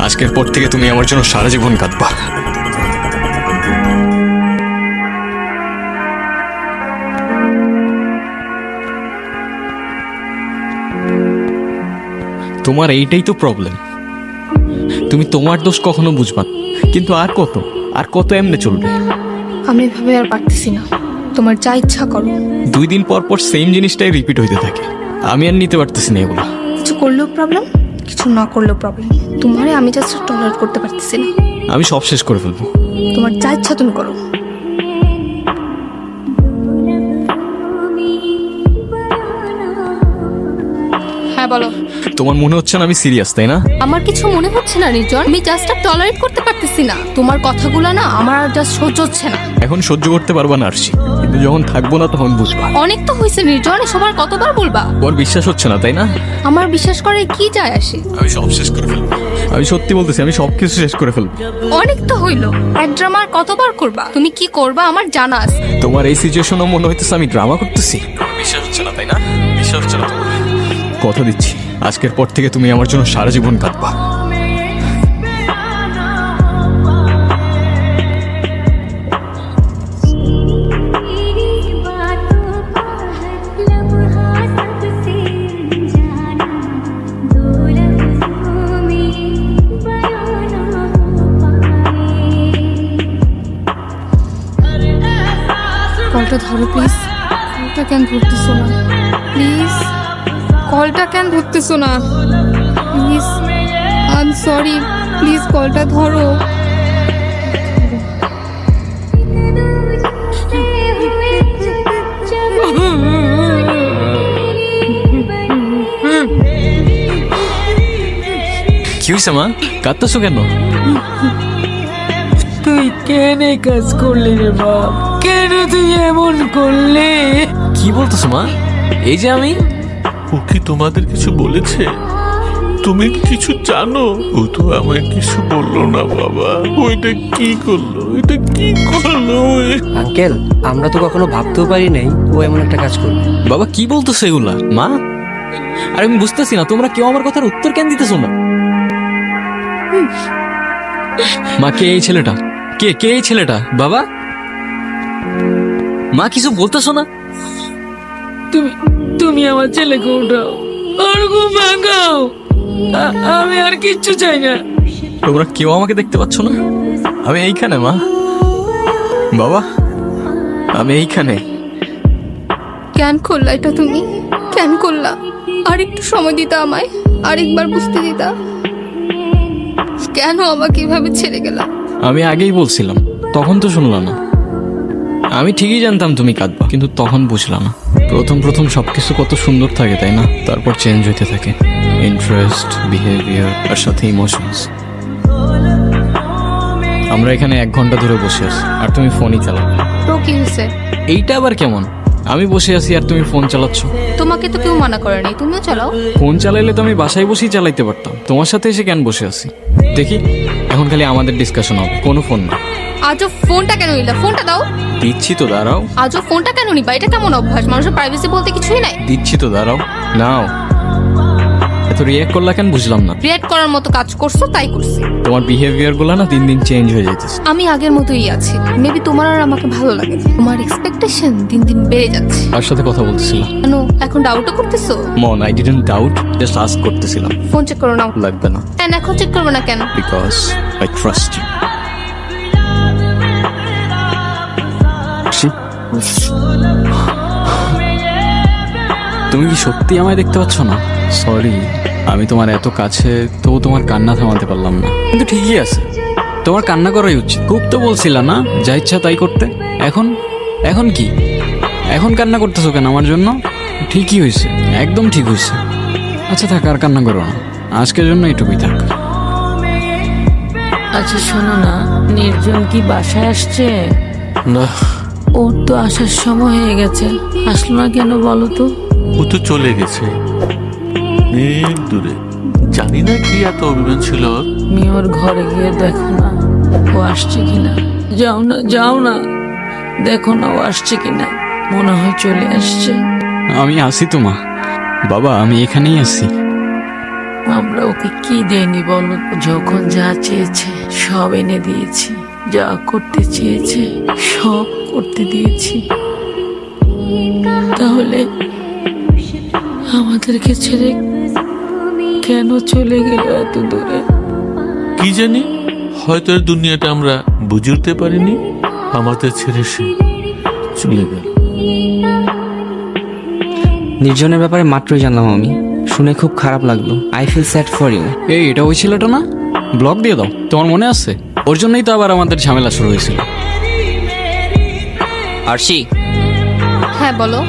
আজকের পর থেকে তুমি আমার জন্য সারা জীবন কাঁদবা। তোমার এইটাই তো প্রবলেম, তুমি তোমার দোষ কখনো বুঝবা না। কিন্তু আর কত এমনি চলবে? আমি এভাবে আর পারতেছি না, তোমার যা ইচ্ছা করো। 2 দিন পর পর সেম জিনিসটাই রিপিট হইতে থাকে, আমি আর নিতে পারতেছি না এগুলো। কিছু করলেও প্রবলেম, কিছু না করলেও প্রবলেম। তোমারে আমি জাস্ট টলারেট করতে পারতেছি না। আমি সব শেষ করে ফেলবো। তোমার যা ইচ্ছা তুমি করো। হ্যাঁ বলো। তোমার মনে হচ্ছে না আমি সিরিয়াস, তাই না? আমার কিছু মনে হচ্ছে না নির্জন, আমি জাস্ট আর টলারেট করতে পারতেছি না। তোমার কথাগুলো না আমার আর জাস্ট সহ্য হচ্ছে না। এখন সহ্য করতে পারবা না আরশি, কিন্তু যখন থাকবো না তখন বুঝবা। অনেক তো হয়েছে নির্জন, এসব আর কতবার বলবা? তোমার বিশ্বাস হচ্ছে না, তাই না? আমার বিশ্বাস করে কি যায় আসে? আমি সব শেষ করে ফেলবো। আমি সত্যি বলতেছি, আমি সবকিছু শেষ করে ফেলবো। অনেক তো হইলো, এক ড্রামা আর কতবার করবা? তুমি কি করবা আমার জানা আছে। তোমার এই সিচুয়েশনও মনে হইতেছে আমি ড্রামা করতেছি। বিশ্বাস হচ্ছে না, তাই না? বিশ্বাস হচ্ছে না তোমার? কথা দিচ্ছি, আজকের পর থেকে তুমি আমার জন্য সারা জীবন কাঁদবা। কলটা ধরো প্লিজ। কলটা কেন ধরতেছো না প্লিজ? কলটা কেন ধরতেছো না please? I am sorry, please কলটা ধরো। কি হয়েছে মা, কাঁদতেছো কেন? তুই কেন এই কাজ করলি রে বাপ? কেন তুই এমন করলি? কি বলতেছো মা? এই যে আমি। ও কি তোমাদের কিছু বলেছে? তুমি কি কিছু জানো? ও তো আমায় কিছু বললো না বাবা। ওইটা কি করলো? এটা কি করলো? আঙ্কেল, আমরা তো কখনো ভাবতেও পারি নাই ও এমন একটা কাজ করবে। বাবা কি বলতেছো এগুলা মা? আর আমি বুঝতেছি না, তোমরা কেউ আমার কথার উত্তর কেন দিতেছো না? মা, কে এই ছেলেটা? কে এই ছেলেটা? বাবা, মা কিছু বলতেছো না? তুমি আমার ছেলেকে উঠাও, ওর ঘুম ভাঙাও। আমি আর কিচ্ছু চাই না। তোমরা কেউ আমাকে দেখতে পাচ্ছ না? আমি এইখানে মা, বাবা, আমি এইখানে। কেন করলা এটা তুমি? কেন করলা? আর একটু সময় দিতা আমায়, আরেকবার বুঝতে দিতা। কেন আমাকে এভাবে ছেড়ে গেলা? আমি আগেই বলছিলাম, তখন তো শুনলা না। আমি ঠিকই জানতাম তুমি কাঁদবা, কিন্তু তখন বুঝলাম না। প্রথম সবকিছু কত সুন্দর থাকে, তাই না? তারপর চেঞ্জ হইতে থাকে ইন্টারেস্ট, বিহেভিয়ার আর সাথে ইমোশনস। আমরা এখানে 1 ঘন্টা ধরে বসে আছি আর তুমি ফোনই চালাও। তো কি হয়েছে? এইটা আবার কেমন? আমি বসে আছি আর তুমি ফোন চালাচ্ছ। তোমাকে তো কেউ মানা করেনি, তুমিও চালাও। ফোন চালাইলে তো আমি বাসায় বসেই চালাইতে পারতাম, তোমার সাথে এসে কেন বসে আছি? দেখি, এখন খালি আমাদের ডিসকাশন হবে, কোনো ফোন না। আজও ফোনটা কেন নিলা? ফোনটা দাও। দিচ্ছি তো, দাঁড়াও। আজও ফোনটা কেন নিবা? এটা কেমন অভ্যাস? মানুষের প্রাইভেসি বলতে কিছুই নাই। দিচ্ছি তো, দাঁড়াও। নাও। এত রিয়াক্ট করলা কেন বুঝলাম না। রিয়েক্ট করার মতো কাজ করছো তাই করছি। তোমার বিহেভিয়ার গুলো না দিন দিন চেঞ্জ হয়ে যাইতেছে। আমি আগের মতোই আছি, মেবি তোমার আর আমাকে ভালো লাগে। তোমার এক্সপেকটেশন দিন দিন বেড়ে যাচ্ছে। কার সাথে কথা বলতেছিলাম? কেন এখন ডাউটও করতেছো? মন, I didn't doubt, just ask করতেছিলাম। ফোন চেক করো নাও। লাগবে না, কেন এখন চেক করবে না কেন? Because I trust you. তুমি কি সত্যি আমায় দেখতে পাচ্ছ না? সরি, আমি তোমার এত কাছে, তবু তোমার কান্না থামাতে পারলাম না। কিন্তু ঠিকই আছে, তোমার কান্না করাই উচিত। খুব তো বলছিলা না যা ইচ্ছা তাই করতে। এখন কি? এখন কান্না করতেছো কেন আমার জন্য? ঠিকই হয়েছে, একদম ঠিক হয়েছে। আচ্ছা থাক, আর কান্না করো না, আজকের জন্য এটুকুই থাক। আচ্ছা শোনো না, নির্জন কি বাসায় আসছে? না, ওর তো আসার সময় হয়ে গেছে, আসলো না কেন বলো তো? ও তো চলে গেছে অনেক দূরে। জানি না কি এত অভিমান ছিল ওর। তুমি ওর ঘরে গিয়ে দেখো না ও আসছে কিনা। যাও না, দেখো না ও আসছে কিনা। মনে হয় চলে আসছে। আমি আসি তো মা। বাবা, আমি এখানেই আছি। আমরা ওকে কি দেয়নি বলো? যখন যা চেয়েছে সব এনে দিয়েছি, যা করতে চেয়েছে সব করতে দিয়েছি। তাহলে আমাদেরকে ছেড়ে কেন চলে গেল এত দূরে? কি জানি, হয়তো এর দুনিয়াটা আমরা বুঝে উঠতে পারিনি। আমাদের ছেড়ে সে চলে গেল। নির্জনের ব্যাপারে মাত্রই জানলাম আমি, শুনে খুব খারাপ লাগলো। I feel sad for you. এই এটা ওই ছেলেটা না? ব্লক দিয়ে দাও, তোমার মনে আছে? ওর জন্যই তো আবার আমাদের ঝামেলা শুরু হয়েছিল। আরশি, হ্যাঁ বলো।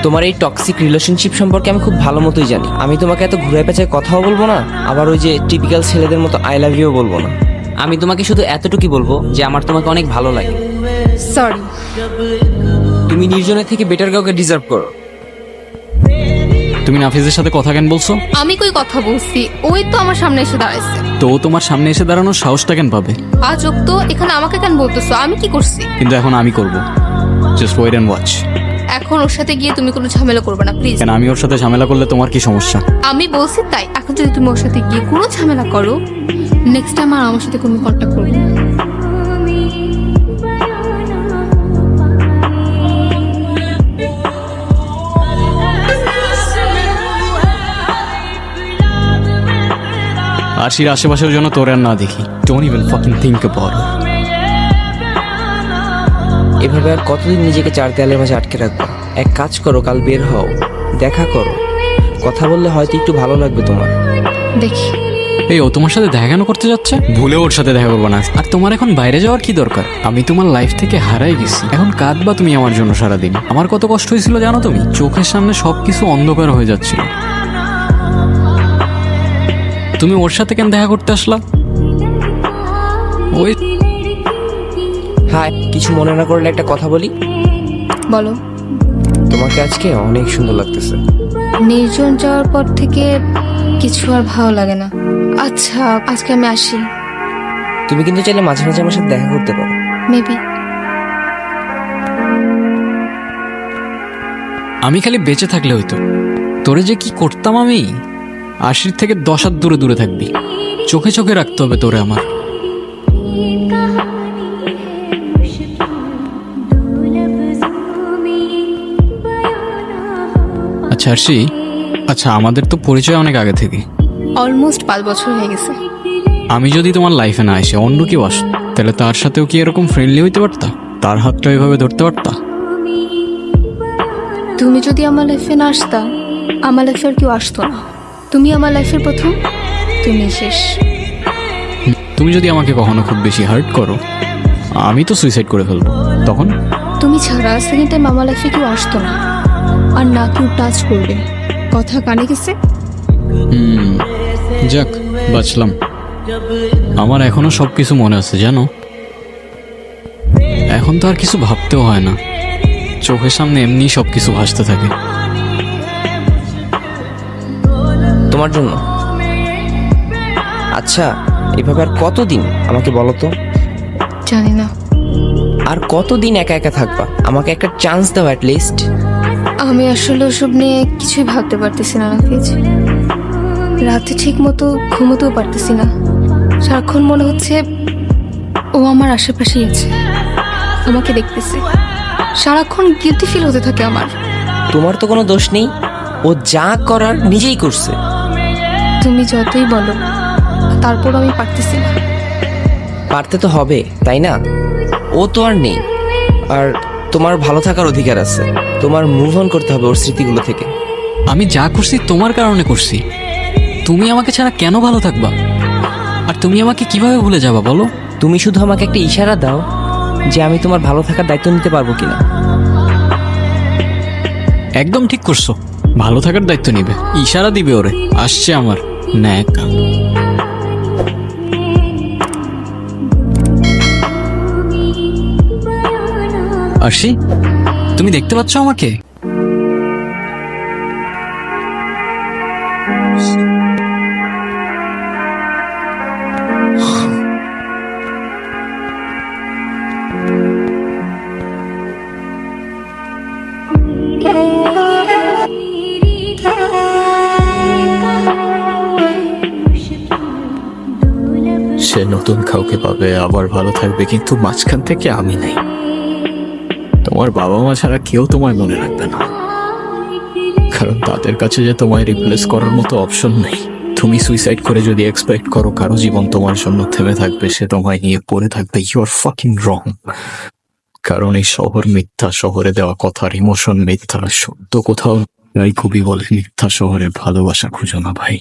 তোমার এই টক্সিক রিলেশনশিপ সম্পর্কে আমি খুব ভালো মতোই জানি। আমি তোমাকে এত ঘুরে পেঁচায় কথাও বলবো না, আবার ওই যে টিপিক্যাল ছেলেদের মতো আই লাভ ইউ বলবো না। আমি তোমাকে শুধু এতটুকুই বলবো যে আমার তোমাকে অনেক ভালো লাগে। সরি। তুমি নির্জনের থেকে বেটার কাউকে ডিজার্ভ করো। তুমি নাফিজের সাথে কথা কেন বলছো? আমি কই কথা বলছি, ওই তো আমার সামনে এসে দাঁড়াইছে। তো ও তোমার সামনে এসে দাঁড়ানোর সাহসটা কেন পাবে? আজব তো, এখানে আমাকে কেন বলতেছো? আমি কি করছি? কিন্তু এখন আমি করব। Just wait and watch. এখন ওর সাথে গিয়ে তুমি কোনো ঝামেলা করবে না প্লিজ। কেন আমি ওর সাথে ঝামেলা করলে তোমার কি সমস্যা? আমি বলছি তাই। এখন যদি তুমি ওর সাথে গিয়ে কোনো ঝামেলা করো, নেক্সট টাইম আর আমার সাথে কোনো কন্ট্যাক্ট করবে না। আরশির আশেপাশের জন্য তোর আর না দেখি। Don't even fucking think about it. এভাবে আর কতদিন নিজেকে চার দেয়ালের মাঝে আটকে রাখবো? এক কাজ করো, কাল বের হও, দেখা করো, কথা বললে হয়তো একটু ভালো লাগবে তোমার। দেখি। এই ও তোমার সাথে দেখা কেন করতে যাচ্ছে? ভুলে ওর সাথে দেখা করবো না। আর তোমার এখন বাইরে যাওয়ার কি দরকার? আমি তোমার লাইফ থেকে হারাই গেছি, এখন কাঁদবা তুমি আমার জন্য সারাদিন। আমার কত কষ্ট হয়েছিল জানো তুমি? চোখের সামনে সবকিছু অন্ধকার হয়ে যাচ্ছিল। তুমি ওর সাথে কেন দেখা করতে আসলা? ওই হ্যাঁ, কিছু মনে না করলে একটা কথা বলি। বলো। তোমাকে আজকে অনেক সুন্দর লাগতেছে। নির্জন যাওয়ার পর থেকে কিছু আর ভালো লাগে না। আচ্ছা আজকে আমি আসি। তুমি কিন্তু চাইলে মাঝে মাঝে আমার সাথে দেখা করতে পারো। মেবি। আমি খালি বেঁচে থাকলে হইতো। তোরে যে কি করতাম আমি। আশির থেকে 10 হাত দূরে দূরে থাকবি। চোখে চোখে রাখতে হবে তোরে আমার। আচ্ছা আরশি, আচ্ছা আমাদের তো পরিচয় অনেক আগে থেকে। অলমোস্ট 5 বছর হয়ে গেছে। আমি যদি তোমার লাইফে না এসে অন্য কেউ আসত, তাহলে তার সাথেও কি এরকম ফ্রেন্ডলি হইতে পারতা? তার হাতটা এভাবে ধরতে পারতা? তুমি যদি আমার লাইফে না আসতা, আমার লাইফে আর কেউ আসতো না। তুমি আমার লাইফের প্রথম, তুমি শেষ। তুমি যদি আমাকে কখনো খুব বেশি হার্ট করো, আমি তো সুইসাইড করে ফেলবো। তখন তুমি ছাড়া সেকেন্ড টাইম আমার লাইফে কেউ আসতো না, আর না কেউ টাচ করবে। কথা কানে গেছে? যাক, বাঁচলাম। আমার এখনো সবকিছু মনে আছে জানো। এখন তো আর কিছু ভাবতেও হয় না, চোখের সামনে এমনি সবকিছু ভাসতে থাকে। তোমার জন্য। আচ্ছা, এভাবে আর কতদিন আমাকে বলো তো? জানি না। আর কতদিন একা একা থাকবা? আমাকে একটা চান্স দাও অ্যাট লিস্ট। আমি আসলে ওসব নিয়ে কিছুই ভাবতে পারতেছি না নাফিজ। রাতে ঠিক মতো ঘুমোতেও পারতেছি না। সারাক্ষণ মনে হচ্ছে ও আমার আশেপাশেই আছে, আমাকে দেখতেছে। সারাক্ষণ গিলটি ফিল হতে থাকে আমার। তোমার তো কোনো দোষ নেই, ও যা করার নিজেই করছে। তুমি যতই বলো, তারপর আমি পারতেছি না। পারতে তো হবে, তাই না? ও তো আর নেই, আর তোমার ভালো থাকার অধিকার আছে। তোমার মুভ অন করতে হবে ওর স্মৃতিগুলো থেকে। আমি যা করছি তোমার কারণে করছি। তুমি আমাকে ছাড়া কেন ভালো থাকবা? আর তুমি আমাকে কিভাবে ভুলে যাবা বলো? তুমি শুধু আমাকে একটা ইশারা দাও যে আমি তোমার ভালো থাকার দায়িত্ব নিতে পারবো কিনা। একদম ঠিক করছো, ভালো থাকার দায়িত্ব নিবে। ইশারা দিবে ওরে। আসছে আমার ন্যাকা। আরশি, তুমি দেখতে পাচ্ছ আমাকে? সে নতুন কাউকে পাবে, আবার ভালো থাকবে, কিন্তু মাঝখান থেকে আমি নেই। তোমার বাবা মা ছাড়া কেউ তোমায় মনে রাখবে না, কারণ তাদের কাছে যে তোমায় রিপ্লেস করার মতো অপশন নেই। তুমি সুইসাইড করে যদি এক্সপেক্ট করো কারো জীবন তোমার জন্য থেমে থাকবে, সে তোমায় নিয়ে পড়ে থাকবে, ইউ আর ফাকিং রং। কারণ এই শহর মিথ্যা, শহরে দেওয়া কথার ইমোশন মিথ্যা, সত্য কোথাও। তাই কবি বলে, মিথ্যা শহরে ভালোবাসা খুঁজো না ভাই।